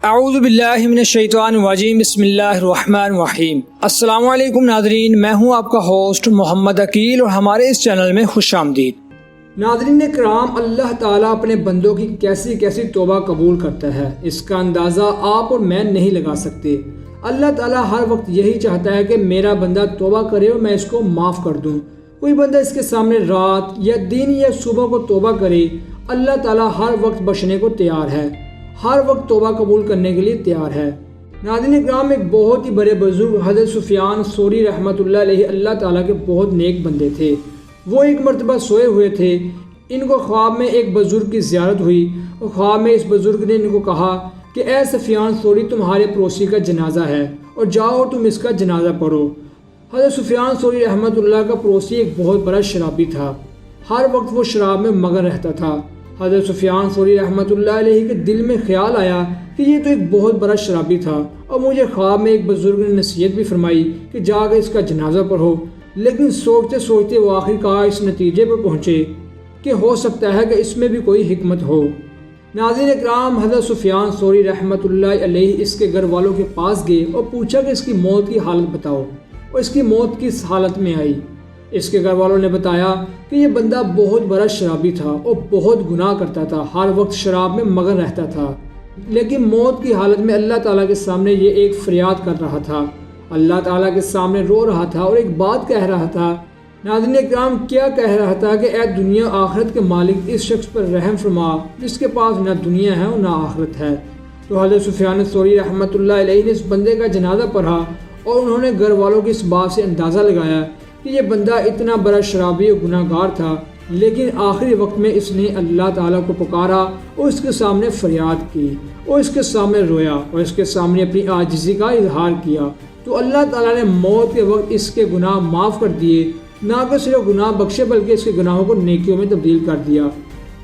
اعوذ باللہ من الشیطان الرجیم، بسم اللہ الرحمن الرحیم۔ السلام علیکم ناظرین، میں ہوں آپ کا ہوسٹ محمد عقیل اور ہمارے اس چینل میں خوش آمدید۔ ناظرین کرام، اللہ تعالیٰ اپنے بندوں کی کیسی کیسی توبہ قبول کرتا ہے، اس کا اندازہ آپ اور میں نہیں لگا سکتے۔ اللہ تعالیٰ ہر وقت یہی چاہتا ہے کہ میرا بندہ توبہ کرے اور میں اس کو معاف کر دوں۔ کوئی بندہ اس کے سامنے رات یا دن یا صبح کو توبہ کرے، اللہ تعالیٰ ہر وقت بخشنے کو تیار ہے، ہر وقت توبہ قبول کرنے کے لیے تیار ہے۔ ناظرین اکرام، ایک بہت ہی بڑے بزرگ حضرت سفیان ثوری رحمۃ اللہ علیہ اللہ تعالیٰ کے بہت نیک بندے تھے۔ وہ ایک مرتبہ سوئے ہوئے تھے، ان کو خواب میں ایک بزرگ کی زیارت ہوئی اور خواب میں اس بزرگ نے ان کو کہا کہ اے سفیان ثوری، تمہارے پڑوسی کا جنازہ ہے اور جاؤ تم اس کا جنازہ پڑھو۔ حضرت سفیان ثوری رحمۃ اللہ کا پڑوسی ایک بہت بڑا شرابی تھا، ہر وقت وہ شراب میں مگن رہتا تھا۔ حضرت سفیان ثوری رحمۃ اللہ علیہ کے دل میں خیال آیا کہ یہ تو ایک بہت بڑا شرابی تھا اور مجھے خواب میں ایک بزرگ نے نصیحت بھی فرمائی کہ جا کے اس کا جنازہ پڑھو، لیکن سوچتے سوچتے وہ آخرکار اس نتیجے پر پہنچے کہ ہو سکتا ہے کہ اس میں بھی کوئی حکمت ہو۔ ناظرین اکرام، حضرت سفیان ثوری رحمۃ اللہ علیہ اس کے گھر والوں کے پاس گئے اور پوچھا کہ اس کی موت کی حالت بتاؤ، اور اس کی موت کس حالت میں آئی۔ اس کے گھر والوں نے بتایا کہ یہ بندہ بہت بڑا شرابی تھا اور بہت گناہ کرتا تھا، ہر وقت شراب میں مگن رہتا تھا، لیکن موت کی حالت میں اللہ تعالیٰ کے سامنے یہ ایک فریاد کر رہا تھا، اللہ تعالیٰ کے سامنے رو رہا تھا اور ایک بات کہہ رہا تھا۔ ناظرین اکرام، کیا کہہ رہا تھا کہ اے دنیا آخرت کے مالک، اس شخص پر رحم فرما جس کے پاس نہ دنیا ہے اور نہ آخرت ہے۔ تو حضرت سفیان ثوری رحمۃ اللہ علیہ نے اس بندے کا جنازہ پڑھا اور انہوں نے گھر والوں کی اس بات سے اندازہ لگایا کہ یہ بندہ اتنا بڑا شرابی اور گناہ گار تھا، لیکن آخری وقت میں اس نے اللہ تعالیٰ کو پکارا اور اس کے سامنے فریاد کی اور اس کے سامنے رویا اور اس کے سامنے اپنی عاجزی کا اظہار کیا، تو اللہ تعالیٰ نے موت کے وقت اس کے گناہ معاف کر دیے، نہ کہ صرف گناہ بخشے بلکہ اس کے گناہوں کو نیکیوں میں تبدیل کر دیا۔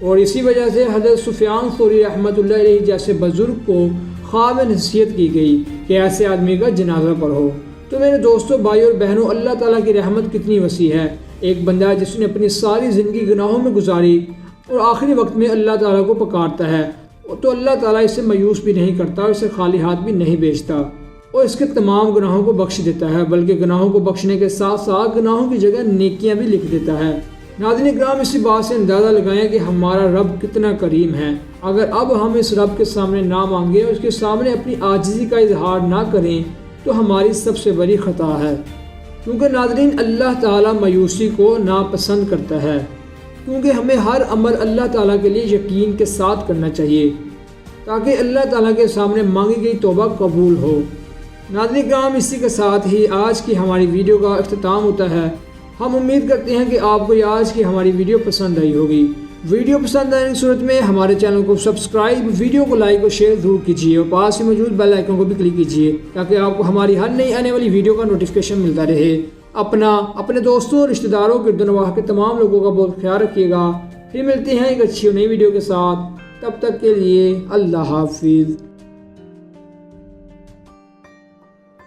اور اسی وجہ سے حضرت سفیان ثوری رحمۃ اللہ علیہ جیسے بزرگ کو خواب میں نصیحت کی گئی کہ ایسے آدمی کا جنازہ پڑھو۔ تو میرے دوستوں، بھائیوں اور بہنوں، اللہ تعالیٰ کی رحمت کتنی وسیع ہے۔ ایک بندہ جس نے اپنی ساری زندگی گناہوں میں گزاری اور آخری وقت میں اللہ تعالیٰ کو پکارتا ہے، تو اللہ تعالیٰ اسے مایوس بھی نہیں کرتا اور اسے خالی ہاتھ بھی نہیں بھیجتا اور اس کے تمام گناہوں کو بخش دیتا ہے، بلکہ گناہوں کو بخشنے کے ساتھ ساتھ گناہوں کی جگہ نیکیاں بھی لکھ دیتا ہے۔ ناظرین اکرام، اسی بات سے اندازہ لگائیں کہ ہمارا رب کتنا کریم ہے۔ اگر اب ہم اس رب کے سامنے نہ مانگیں اور اس کے سامنے اپنی عاجزی کا اظہار نہ کریں تو ہماری سب سے بڑی خطا ہے، کیونکہ ناظرین اللہ تعالیٰ مایوسی کو ناپسند کرتا ہے، کیونکہ ہمیں ہر عمل اللہ تعالیٰ کے لیے یقین کے ساتھ کرنا چاہیے تاکہ اللہ تعالیٰ کے سامنے مانگی گئی توبہ قبول ہو۔ ناظرین کرام، اسی کے ساتھ ہی آج کی ہماری ویڈیو کا اختتام ہوتا ہے۔ ہم امید کرتے ہیں کہ آپ کو یہ آج کی ہماری ویڈیو پسند آئی ہوگی۔ ویڈیو پسند آنے کی صورت میں ہمارے چینل کو سبسکرائب، ویڈیو کو لائک اور شیئر ضرور کیجیے اور پاس ہی موجود بیل آئیکن کو بھی کلک کیجیے تاکہ آپ کو ہماری ہر نئی آنے والی ویڈیو کا نوٹیفیکیشن ملتا رہے۔ اپنے دوستوں اور رشتہ داروں کے گردنواح کے تمام لوگوں کا بہت خیال رکھیے گا۔ پھر ملتے ہیں ایک اچھی اور نئی ویڈیو کے ساتھ، تب تک کے لیے اللہ حافظ۔